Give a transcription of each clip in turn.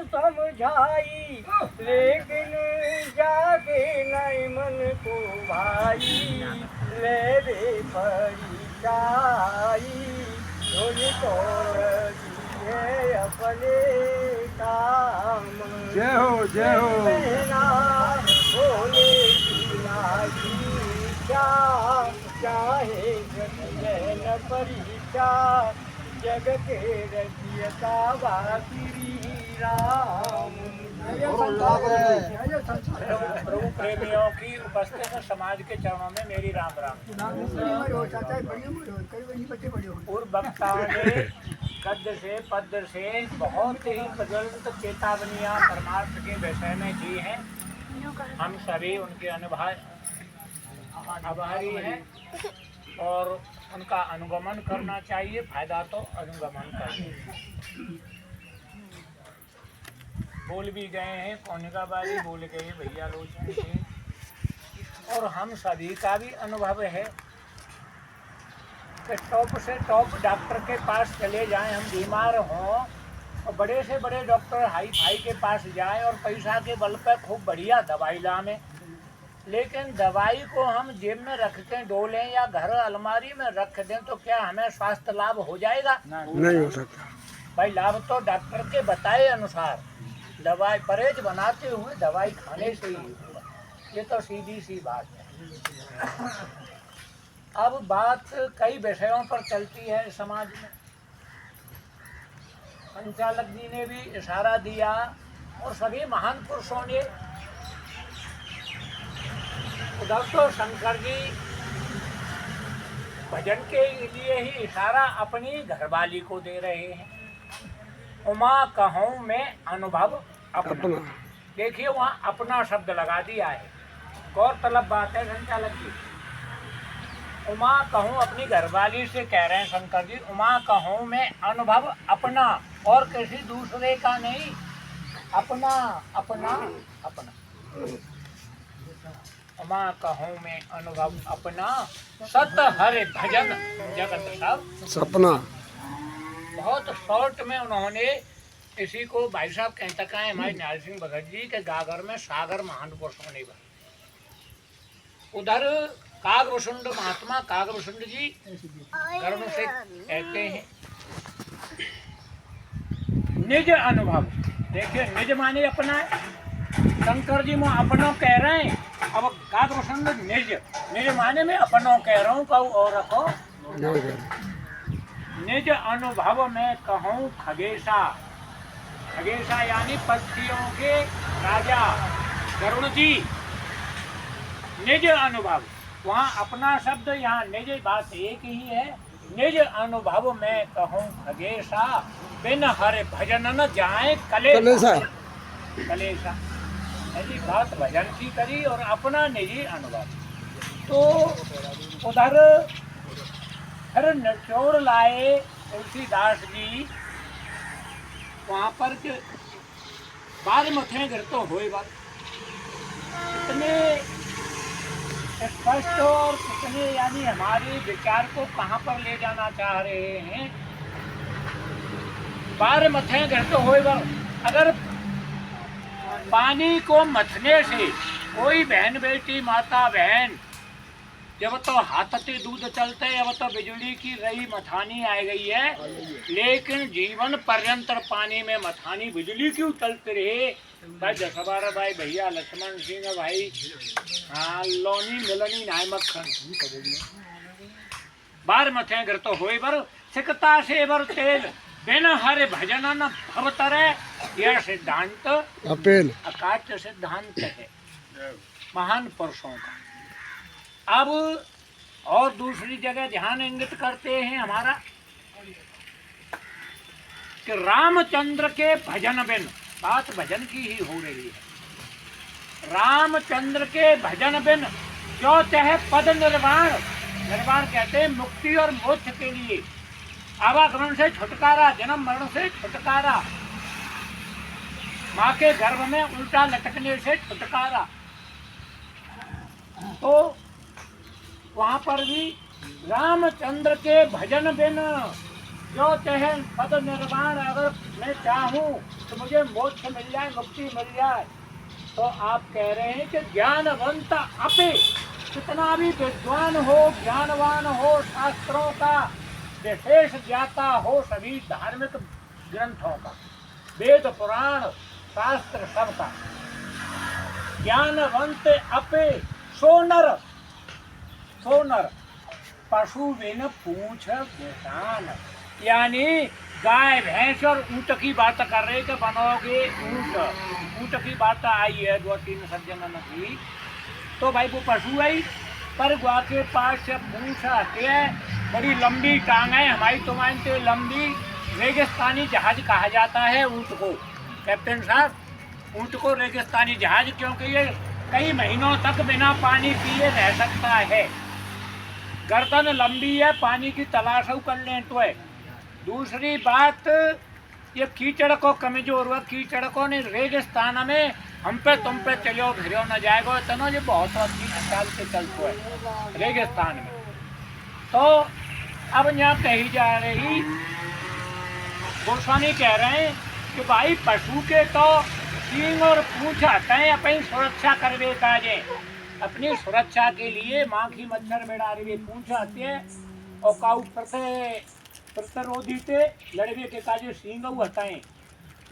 समझाई, लेकिन जागे नहीं मन को भाई। ले रे परिचाई, झोली तोड़ दिए अपने काम। जय हो जय हो। बहना बोले की नाई, क्या चाहे न परीक्षा। जग के रचियता बाकी राम। प्रभु प्रेमियों की उपस्थित समाज के चरणों में मेरी राम राम। पूर्व वक्ताओं ने गद्य से पद्य से बहुत ही प्रज्वलित चेतावनियां परमार्थ के विषय में दी हैं। हम सभी उनके आभारी हैं और उनका अनुगमन करना चाहिए। फायदा तो अनुगमन चाहिए। बोल भी गए हैं, कौनिका बाजी बोल गए, भैया लोचन जी, और हम सभी का भी अनुभव है कि टॉप से टॉप डॉक्टर के पास चले जाएं, हम बीमार हों और बड़े से बड़े डॉक्टर हाई फाई के पास जाएं और पैसा के बल पर खूब बढ़िया दवाई लाएं, लेकिन दवाई को हम जेब में रख के डोलें या घर अलमारी में रख दें तो क्या हमें स्वास्थ्य लाभ हो जाएगा? नहीं हो सकता भाई। लाभ तो डॉक्टर के बताए अनुसार दवाई परहेज बनाते हुए दवाई खाने से ही होगा। ये तो सीधी सी बात है। अब बात कई विषयों पर चलती है समाज में। संचालक जी ने भी इशारा दिया और सभी महान पुरुषों ने। उधर तो शंकर जी भजन के लिए ही इशारा अपनी घरवाली को दे रहे हैं। उमा कहूँ मैं अनुभव अपना। देखिए वहाँ अपना शब्द लगा दिया है। गौरतलब बात है संचालक जी। उमा कहूँ अपनी घरवाली से कह रहे हैं शंकर जी, उमा कहूँ मैं अनुभव अपना और किसी दूसरे का नहीं। अपना अपना अपना। उमा कहूँ मैं अनुभव अपना, सत हरि भजन जगत सब सपना। बहुत शॉर्ट में उन्होंने इसी को भाई साहब कहता है हमारे न्याय सिंह भगत जी के गागर में सागर महान पुरुषों ने बना। उधर कागभूषुंड महात्मा कागभूषुंड जी गर्व से कहते हैं निज अनुभव। देखिए निज माने अपना है। शंकर जी में अपनों कह रहे हैं। अब कागभूषुंड निज निज माने में अपनों कह रहा हूँ। कहूँ और रखो निज अनुभव में कहूँ खगेशा। खगेशा यानी पक्षियों के राजा गरुड़ जी। निज अनुभव, वहाँ अपना शब्द, यहाँ निज बात एक ही है। निज अनुभव में कहूँ खगेशा, बिन हरि भजन न जाए कलेशा। कलेशा ऐसी बात भजन की करी और अपना निजी अनुभव। तो उधर फिर निचोड़ लाए तुलसीदास जी वहाँ पर के बार मथे घर तो हुए बात कितने स्पष्ट और कितने यानी हमारे विचार को कहाँ पर ले जाना चाह रहे हैं। बार मथे घर तो हुए बार, अगर पानी को मथने से कोई बहन बेटी माता बहन जब तो हाथते दूध चलते अब तो बिजली की रही मथानी आ गई है, लेकिन जीवन पर्यंत पानी में मथानी बिजली क्यों चलते रहे। भाई जसबार भाई भैया लक्ष्मण सिंह भाई हाँ लोनी मिलनी नाय मक्खन बार मथे घर तो होए बर सिकता से बर तेल बिन हरे भजन न भवतरे। यह सिद्धांत अपेल अकाट्य सिद्धांत है महान पुरुषों का। अब और दूसरी जगह ध्यान इंगित करते हैं हमारा कि रामचंद्र के भजन बिन, बात भजन की ही हो रही है। रामचंद्र के भजन बिन जो चाहे पद निर्वाण, निर्वाण कहते हैं मुक्ति और मोक्ष के लिए, आवागमन से छुटकारा, जन्म मरण से छुटकारा, माँ के गर्भ में उल्टा लटकने से छुटकारा। तो वहाँ पर भी रामचंद्र के भजन बिन जो चाहे पद निर्वाण, अगर मैं चाहूं तो मुझे मोक्ष मिल जाए, मुक्ति मिल जाए। तो आप कह रहे हैं कि ज्ञानवंत अपे, कितना भी विद्वान हो, ज्ञानवान हो, शास्त्रों का विशेष ज्ञाता हो, सभी धार्मिक ग्रंथों का, वेद पुराण शास्त्र सबका, ज्ञानवंत अपे सोनर, सोनर पशु बिन पूछ बेसान, यानी गाय भैंस और ऊँट की बात कर रहे कि बनोगे ऊँट, ऊँट की बात आई है 2-3 सज्जनों की। तो भाई वो पशु है, पर गवा के पास से पूछ आते हैं, बड़ी लंबी टांग है, हमारी तो मानते लंबी, रेगिस्तानी जहाज कहा जाता है ऊँट को। कैप्टन साहब, ऊँट को रेगिस्तानी जहाज, क्योंकि ये कई महीनों तक बिना पानी पिए रह सकता है। गर्दन लंबी है, पानी की तलाश कर लें तो है। दूसरी बात, ये कीचड़ को कमजोर हुआ, कीचड़ को नहीं, रेगिस्तान में हम पे तुम पे चलो भिरो न जाएगा, इतना ये बहुत अच्छी ख्याल से चलते है रेगिस्तान में। तो अब यहाँ कही जा रही, गोस्वामी कह रहे हैं कि भाई पशु के तो सींग और पूंछ आते हैं, अपनी सुरक्षा करवे काजे, अपनी सुरक्षा के लिए माखी मच्छर बेड़ारे पूंछ आते हैं और काउ प्रतिरोधी थे लड़वे के काजे सींग हटाएं।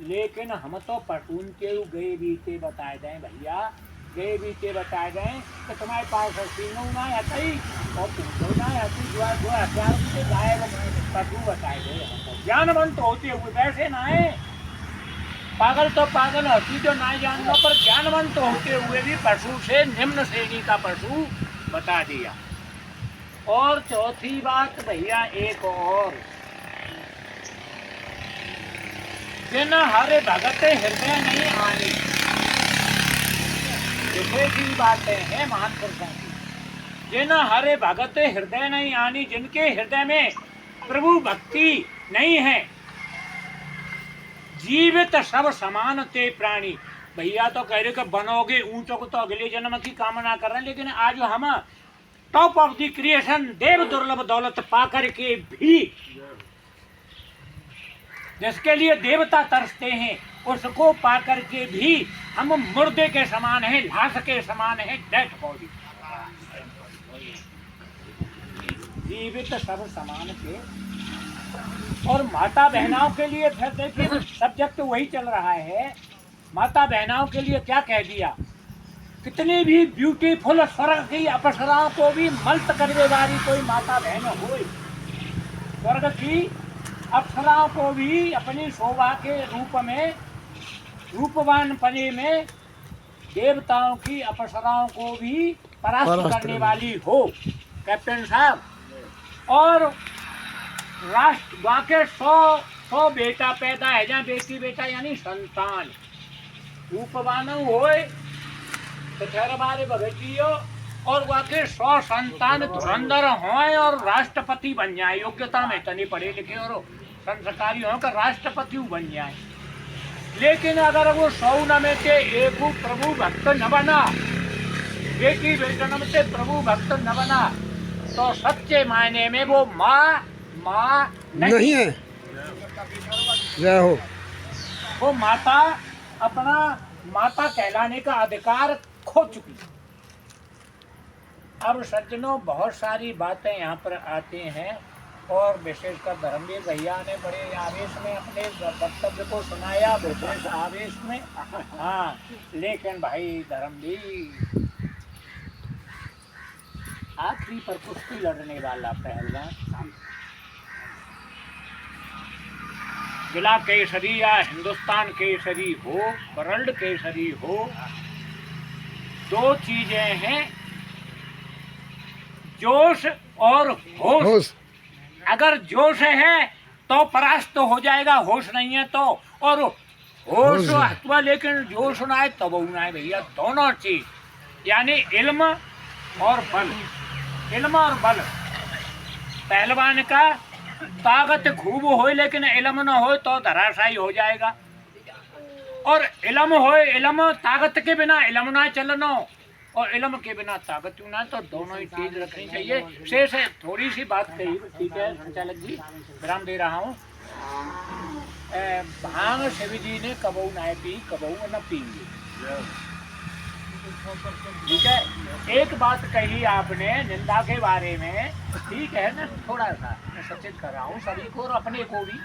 लेकिन हम तो पटून के गए बीते बताए जाए भैया, गए बीते बताए जाए कि तुम्हारे पास सींग ना आता ही और पूछो ना आती, जो हथियार से गायब पटू बताए गए। हमको ज्ञानवंत होते हुए वैसे ना है, पागल तो पागल हंसी जो ना जानना, पर ज्ञानवंत होते हुए भी पशु से निम्न श्रेणी का पशु बता दिया। और चौथी बात भैया एक और, जिन हरे भगत हृदय नहीं आनी, की बातें हैं महान पुरुषों की। जिन हरे भगत हृदय नहीं आनी, जिनके हृदय में प्रभु भक्ति नहीं है, जीवित सब समान ते प्राणी। भैया तो कह रहे कि बनोगे ऊंचों को तो अगले जन्म की कामना कर रहे हैं, लेकिन आज हम टॉप ऑफ द क्रिएशन देव दुर्लभ दौलत पाकर के भी, जिसके लिए देवता तरसते हैं, उसको पाकर के भी हम मुर्दे के समान हैं, लाश के समान हैं, डेड बॉडी। जीवित सब समान थे। और माता बहनाओं के लिए फिर देखिए सब्जेक्ट वही चल रहा है। माता बहनाओं के लिए क्या कह दिया, कितनी भी ब्यूटीफुल स्वर्ग की अप्सराओं को भी मल्त करने वाली कोई माता बहन हो, स्वर्ग की अप्सराओं को भी अपनी शोभा के रूप में, रूपवान पने में देवताओं की अप्सराओं को भी परास्त करने वाली हो कैप्टन साहब। और राष्ट्र वाके 100 बेटा पैदा है, जहाँ बेटी बेटा यानी संतान रूपवान होए तो ठहर बारे भगतियो, और वाके 100 संतान धुरंधर होए और राष्ट्रपति बन जाए, योग्यता में तनी पढ़े लिखे और संस्कारी हो कर राष्ट्रपति बन जाए। लेकिन अगर वो 100 में से एक प्रभु भक्त न बना, बेटी बेटन में से प्रभु भक्त न बना, तो सच्चे मायने में वो माँ नहीं है। जय हो। वो माता अपना माता कहलाने का अधिकार खो चुकी। अब सज्जनों बहुत सारी बातें यहाँ पर आती हैं, और विशेषकर धर्मवीर भैया ने बड़े आवेश में अपने वक्तव्य को सुनाया, विशेष आवेश में। हाँ, लेकिन भाई धर्मवीर आखिरी पर कुश्ती लड़ने वाला पहलवान, जिला केसरी या हिंदुस्तान केसरी हो, वर्ल्ड केसरी हो, दो चीजें हैं, जोश और होश। अगर जोश है तो परास्त हो जाएगा, होश नहीं है तो, और होश हत्वा लेकिन जोश ना है तब ना है भैया। दोनों चीज यानी इल्म और बल, इल्म और बल। पहलवान का ताकत खूब हो लेकिन इल्म न हो तो धराशायी हो जाएगा, और इल्म हो, इल्म ताकत के बिना इल्म ना चलनो, और इल्म के बिना ताकत ना, तो दोनों ही चीज रखनी चाहिए। शेष है थोड़ी सी बात कही, ठीक है संचालक जी, विराम दे रहा हूँ। भांग शिव जी ने कबहू ना पी, कबहू न पींगे, ठीक है। एक बात कही आपने निंदा के बारे में, ठीक है ना, थोड़ा सा मैं सचेत कर रहा हूँ सभी को और अपने को भी।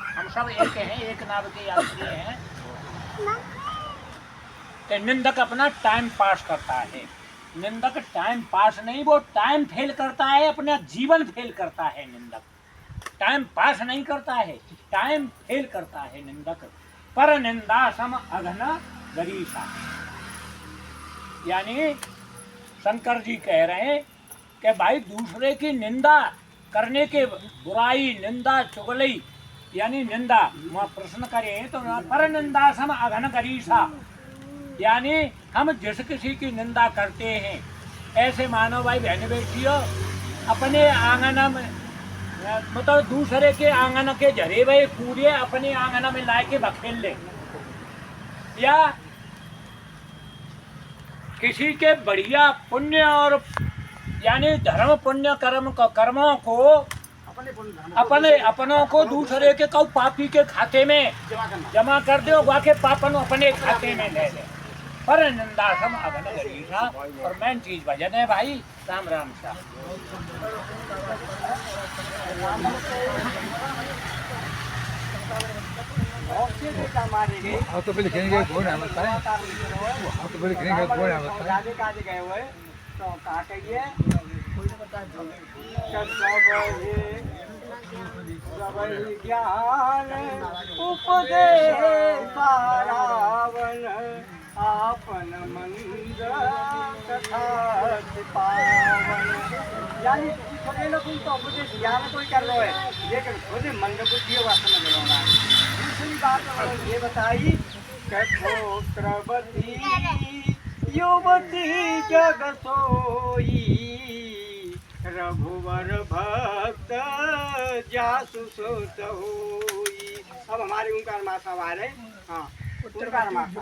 हम सब एक हैं, एक नाव के यात्री हैं। तो निंदक अपना टाइम पास करता है। निंदक टाइम पास नहीं, वो टाइम फेल करता है, अपना जीवन फेल करता है। निंदक टाइम पास नहीं करता है, टाइम फेल करता है निंदक। पर निंदा सम अघन गरीसा, यानी शंकर जी कह रहे हैं कि भाई दूसरे की निंदा करने के, बुराई निंदा चुगली यानी निंदा, वहाँ प्रश्न करें तो पर निंदा सम अघन गरीसा, यानी हम जिस किसी की निंदा करते हैं, ऐसे मानो भाई बहन बेटियों, अपने आंगन में मतलब दूसरे के आंगन के झरे हुए कूड़े अपने आंगन में ला के बखेल ले, या किसी के बढ़िया पुण्य और यानी धर्म पुण्य कर्मों को अपनों को दूसरे के कौ पापी के खाते में जमा कर दो, वाके पापन अपने खाते में ले ले। पर निंदा सम अघन गरीसा, और मेन चीज भजन है भाई। राम राम सा तो पहले लिखेंगे कौन है बताएं, तो पहले लिखेंगे कौन है बताएं। काजे गए हुए तो कहा कहिए सबहि ज्ञान उपदेश पारावन, आपन मंद कथा पावन। यानी छोटे लोग तो उपदेश ज्ञान कोई कर रहे है, लेकिन खुद मंद बुद्धि बात समझ रहा है। दूसरी बात ये बताई कठोत्रवती युवती जग सोई, रघुवर भक्त जासु सुत होई। अब हमारे ओंकार माता आ रहे, हाँ ओंकार माता